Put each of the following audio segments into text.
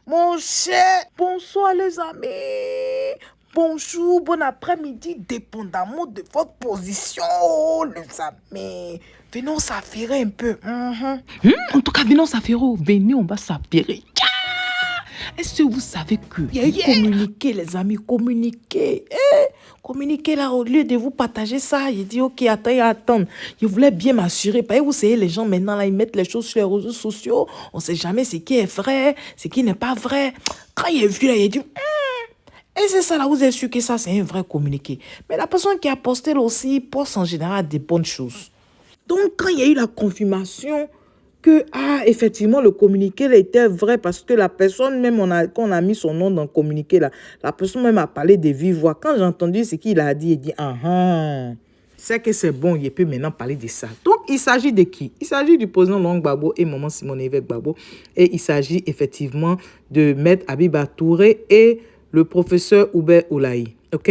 Mon cher, bonsoir les amis. Bonjour, bon après-midi, dépendamment de votre position, les amis. Venons s'affairer un peu. En tout cas, venons s'affairer. Venez, on va s'affairer. Est-ce que vous savez que... Communiquez, les amis, communiquez. Communiquez là, au lieu de vous partager ça. J'ai dit, ok, attends. Je voulais bien m'assurer. Parce que vous savez, les gens maintenant, là, ils mettent les choses sur les réseaux sociaux. On ne sait jamais ce qui est vrai, ce qui n'est pas vrai. Quand il a vu, là, il a dit... Et c'est ça, là, vous êtes sûr que ça, c'est un vrai communiqué. Mais la personne qui a posté là aussi poste en général des bonnes choses. Donc, quand il y a eu la confirmation que, effectivement, le communiqué là, était vrai, parce que la personne, même, quand on a mis son nom dans le communiqué, là, la personne même a parlé de vive voix. Quand j'ai entendu ce qu'il a dit, il dit, c'est que c'est bon, il peut maintenant parler de ça. Donc, il s'agit de qui? Il s'agit du président Laurent Gbagbo et maman Simone Évêque Gbagbo. Et il s'agit effectivement de Maître Abiba Touré et le professeur Hubert Oulaye. OK?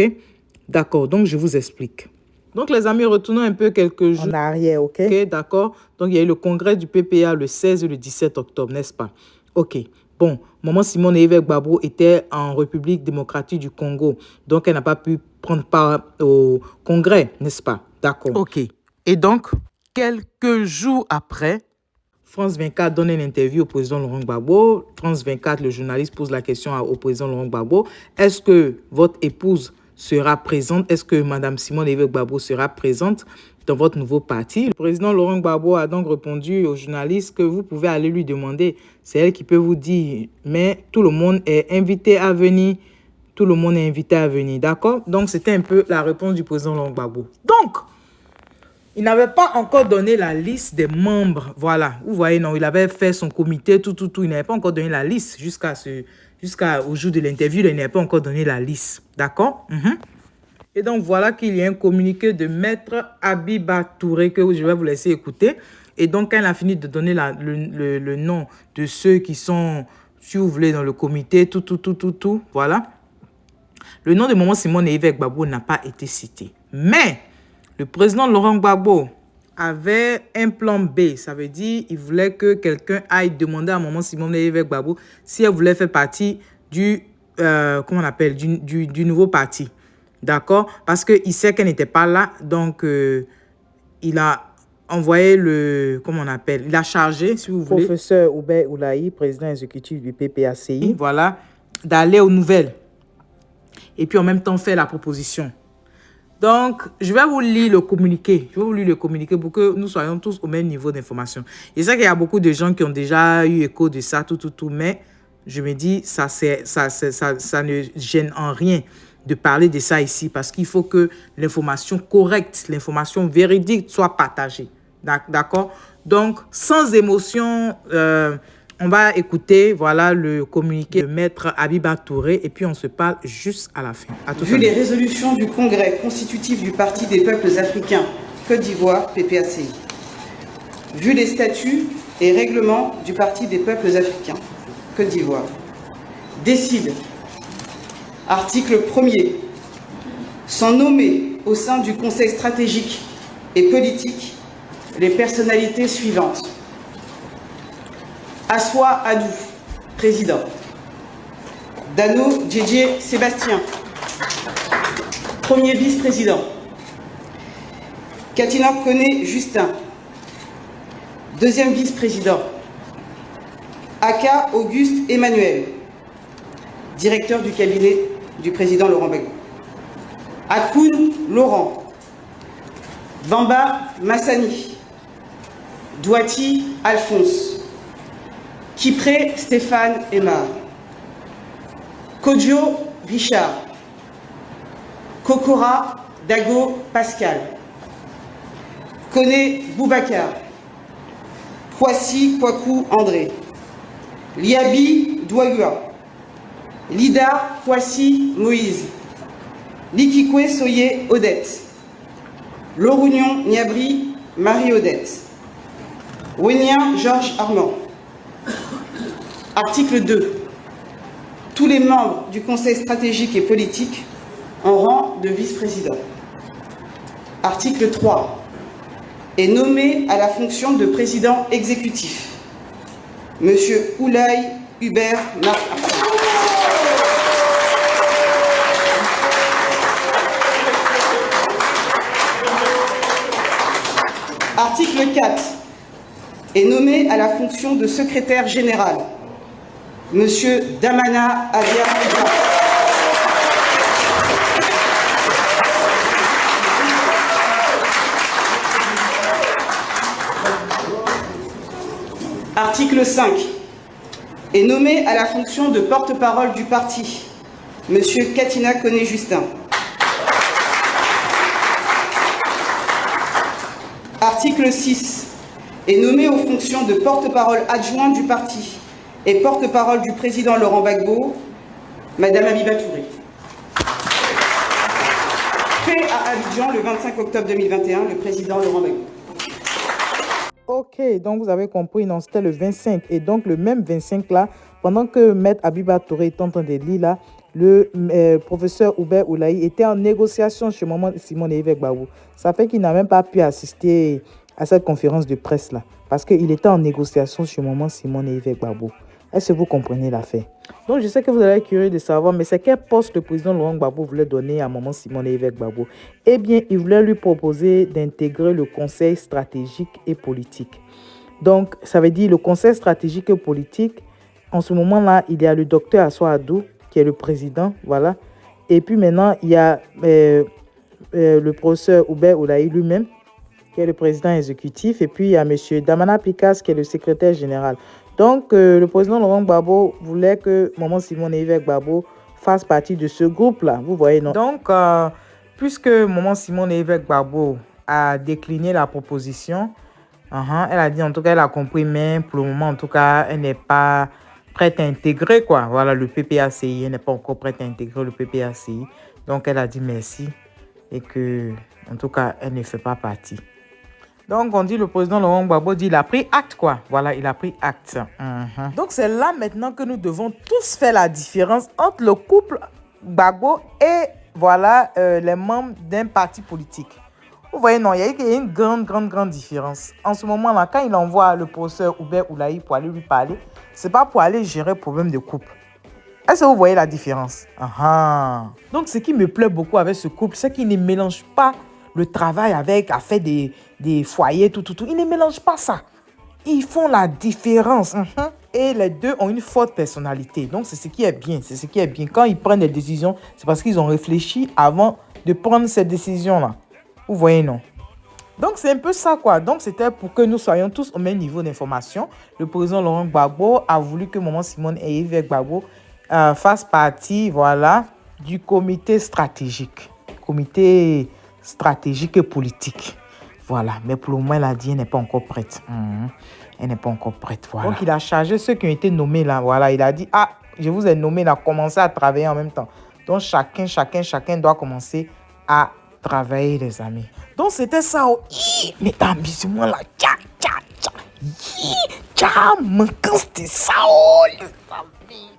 D'accord, donc je vous explique. Donc, les amis, retournons un peu quelques jours en arrière, OK? OK, d'accord. Donc, il y a eu le congrès du PPA le 16 et le 17 octobre, n'est-ce pas? OK. Bon, maman Simone Évêque Gbagbo était en République démocratique du Congo. Donc, elle n'a pas pu prendre part au congrès, n'est-ce pas? D'accord. OK. Et donc, quelques jours après, France 24 donne une interview au président Laurent Gbagbo. France 24, le journaliste pose la question au président Laurent Gbagbo. Est-ce que votre épouse sera présente? Est-ce que Mme Simone Évêque Gbagbo sera présente dans votre nouveau parti? Le président Laurent Gbagbo a donc répondu aux journalistes que vous pouvez aller lui demander. C'est elle qui peut vous dire. Mais tout le monde est invité à venir. Tout le monde est invité à venir. D'accord? Donc, c'était un peu la réponse du président Laurent Gbagbo. Donc, il n'avait pas encore donné la liste des membres. Voilà. Vous voyez, non, il avait fait son comité, tout. Il n'avait pas encore donné la liste jusqu'au jour de l'interview. Il n'avait pas encore donné la liste. D'accord? Et donc, voilà qu'il y a un communiqué de Maître Abiba Touré que je vais vous laisser écouter. Et donc, quand elle a fini de donner le nom de ceux qui sont, si vous voulez, dans le comité, tout, voilà. Le nom de maman Simone Évêque Gbagbo n'a pas été cité. Mais le président Laurent Gbagbo avait un plan B. Ça veut dire qu'il voulait que quelqu'un aille demander à maman Simone Évêque Gbagbo si elle voulait faire partie du nouveau parti. D'accord? Parce qu'il sait qu'elle n'était pas là. Donc, il a envoyé il a chargé, si vous voulez. Professeur Hubert Oulaye, président exécutif du PPACI. Voilà, d'aller aux nouvelles. Et puis, en même temps, faire la proposition. Donc, je vais vous lire le communiqué. Je vais vous lire le communiqué pour que nous soyons tous au même niveau d'information. Je sais qu'il y a beaucoup de gens qui ont déjà eu écho de ça, tout. Mais je me dis, ça ne gêne en rien de parler de ça ici parce qu'il faut que l'information correcte, l'information véridique soit partagée. D'accord? Donc, sans émotion, on va écouter le communiqué de Maître Abiba Touré et puis on se parle juste à la fin. Vu les résolutions du Congrès constitutif du Parti des peuples africains, Côte d'Ivoire, PPACI. Vu les statuts et règlements du Parti des peuples africains, Côte d'Ivoire. Décide, article 1er, sont nommés au sein du Conseil stratégique et politique les personnalités suivantes. Assoua Adou, président. Dano Djedje Sébastien, premier vice-président. Katina Koné Justin, deuxième vice-président. Aka Auguste Emmanuel, directeur du cabinet du président Laurent Gbagbo. Akoun Laurent, Bamba Massani, Douati Alphonse, Kipré Stéphane Aymar, Kodjo Richard, Kokora Dago Pascal, Koné Boubacar, Kwasi Kwaku André, Liabi Douagua, Lida Kwasi Moïse, Likikwe Soye Odette, Lorunion Niabri Marie-Odette, Wenien Georges Armand. Article 2. Tous les membres du Conseil stratégique et politique en rang de vice-président. Article 3. Est nommé à la fonction de président exécutif M. Oulaye Hubert Marc. Article 4 est nommé à la fonction de secrétaire général Monsieur Damana Adia. Article 5 est nommé à la fonction de porte-parole du parti Monsieur Katina Koné-Justin. Article 6 est nommé aux fonctions de porte-parole adjoint du parti et porte-parole du président Laurent Gbagbo, Madame Abiba Touré. Fait à Abidjan le 25 octobre 2021, le président Laurent Gbagbo. Ok, donc vous avez compris, non, c'était le 25. Et donc le même 25 là, pendant que Maître Abiba Touré était en train de lire là, le professeur Hubert Oulaye était en négociation chez Maman Simone Évêque Gbagbo. Ça fait qu'il n'a même pas pu assister à cette conférence de presse là, parce qu'il était en négociation chez Maman Simone Évêque Gbagbo. Est-ce que vous comprenez l'affaire? Donc je sais que vous allez être curieux de savoir, mais c'est quel poste le président Laurent Gbagbo voulait donner à Maman Simone Évêque Gbagbo? Eh bien, il voulait lui proposer d'intégrer le conseil stratégique et politique. Donc, ça veut dire le conseil stratégique et politique. En ce moment-là, il y a le docteur Assou Adou, qui est le président, voilà. Et puis maintenant, il y a le professeur Hubert Oulaye lui-même, qui est le président exécutif. Et puis, il y a M. Damana Pikas, qui est le secrétaire général. Donc, le président Laurent Gbagbo voulait que Maman Simone Évêque Gbagbo fasse partie de ce groupe-là. Vous voyez, non? Donc, puisque Maman Simone Évêque Gbagbo a décliné la proposition, elle a dit, en tout cas, elle a compris, mais pour le moment, en tout cas, elle n'est pas prête à intégrer, quoi. Voilà, le PPACI, elle n'est pas encore prête à intégrer le PPACI. Donc, elle a dit merci et que, en tout cas, elle ne fait pas partie. Donc, on dit, le président Laurent Gbagbo dit, il a pris acte, quoi. Voilà, il a pris acte. Donc, c'est là maintenant que nous devons tous faire la différence entre le couple Gbagbo et, voilà, les membres d'un parti politique. Vous voyez, non, il y a une grande différence. En ce moment-là, quand il envoie le professeur Hubert Oulaye pour aller lui parler, c'est pas pour aller gérer le problème de couple. Est-ce que vous voyez la différence? Donc, ce qui me plaît beaucoup avec ce couple, c'est qu'il ne mélange pas le travail avec, à faire des foyers, tout. Ils ne mélangent pas ça. Ils font la différence. Et les deux ont une forte personnalité. Donc, c'est ce qui est bien. C'est ce qui est bien. Quand ils prennent des décisions, c'est parce qu'ils ont réfléchi avant de prendre ces décisions-là. Vous voyez, non? Donc, c'est un peu ça, quoi. Donc, c'était pour que nous soyons tous au même niveau d'information. Le président Laurent Gbagbo a voulu que Maman Simone Évêque Gbagbo fasse partie, voilà, du comité stratégique. Comité stratégique et politique. Voilà. Mais pour le moment, elle a dit qu'elle n'est pas encore prête. Elle n'est pas encore prête, voilà. Donc, il a chargé ceux qui ont été nommés là. Voilà. Il a dit, je vous ai nommé là, commencez à travailler en même temps. Donc, chacun doit commencer à travailler, les amis. Donc, c'était ça. Mesdames, bisous-moi là. Manquance de ça, les amis.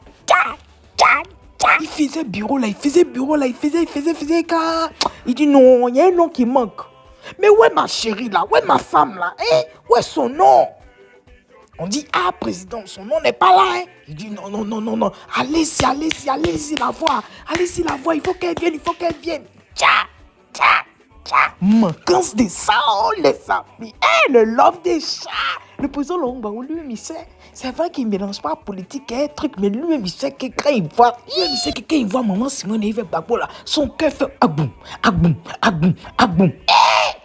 Il faisait bureau là, il faisait quand... Il dit non, il y a un nom qui manque. Mais où est ma chérie là? Où est ma femme là? Où est son nom? On dit, président, son nom n'est pas là. Il dit non. Allez-y la voir. Allez-y la voir, il faut qu'elle vienne. Manquance de ça, les amis. Le love des chats. Le président Laurent Gbagbo, lui-même, il sait. C'est vrai qu'il ne mélange pas politique et truc, mais lui-même, il sait que quand il voit Maman Simone Évêque Gbagbo là, son cœur fait agboum.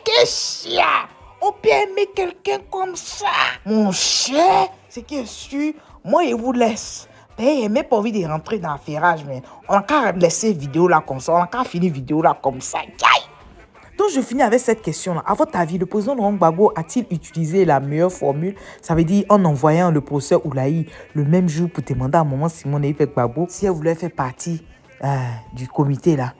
Qu'est-ce qu'il y a? On peut aimer quelqu'un comme ça. Mon cher, c'est qui est sûr, moi, je vous laisse. Il n'a même pas envie de rentrer dans l'affairage, mais on a qu'à laisser vidéo là comme ça, on a qu'à finir vidéo là comme ça. Donc, je finis avec cette question-là. À votre avis, le président Laurent Gbagbo a-t-il utilisé la meilleure formule? Ça veut dire en envoyant le professeur Oulaye le même jour pour demander à Maman Simone Évêque Gbagbo si elle voulait faire partie du comité là.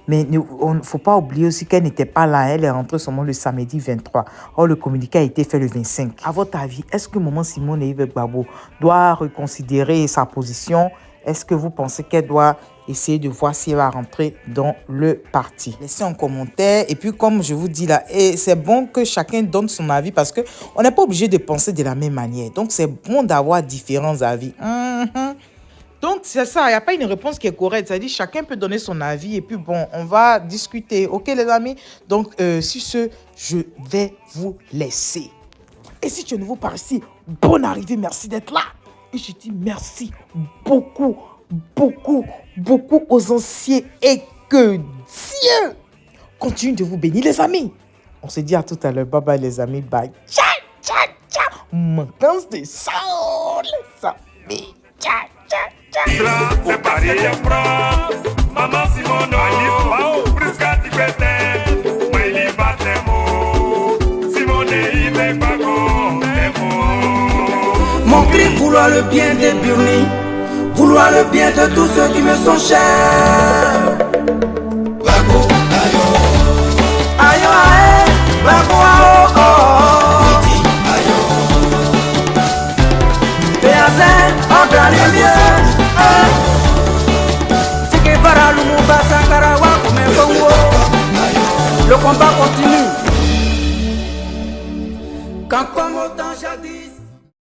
Mais il ne faut pas oublier aussi qu'elle n'était pas là. Elle est rentrée seulement le samedi 23. Or, le communiqué a été fait le 25. À votre avis, est-ce que Maman Simone Évêque Gbagbo doit reconsidérer sa position? est-ce que vous pensez qu'elle doit essayer de voir si elle va rentrer dans le parti? Laissez un commentaire. Et puis, comme je vous dis là, c'est bon que chacun donne son avis parce qu'on n'est pas obligé de penser de la même manière. Donc, c'est bon d'avoir différents avis. Donc, c'est ça. Il n'y a pas une réponse qui est correcte. C'est-à-dire chacun peut donner son avis. Et puis, bon, on va discuter. OK, les amis? Donc, sur ce, je vais vous laisser. Et si tu es nouveau par ici, bonne arrivée. Merci d'être là. Et je dis merci beaucoup, beaucoup, beaucoup aux anciens. Et que Dieu continue de vous bénir, les amis. On se dit à tout à l'heure. Bye bye, les amis. Bye. Ciao, ciao, ciao. Manquance de sang, les amis. Ciao, ciao, ciao. C'est Paris, Maman Simone, Prisca Tibete, Maïli Batemo, Simone Ibebago, Mon cri, vouloir le bien des burnis, vouloir le bien de tous ceux qui me sont chers. Bago, ayo, ayo, ayo, bago, ayo, ayo, Béazin, on dans les mieux. Le combat continue.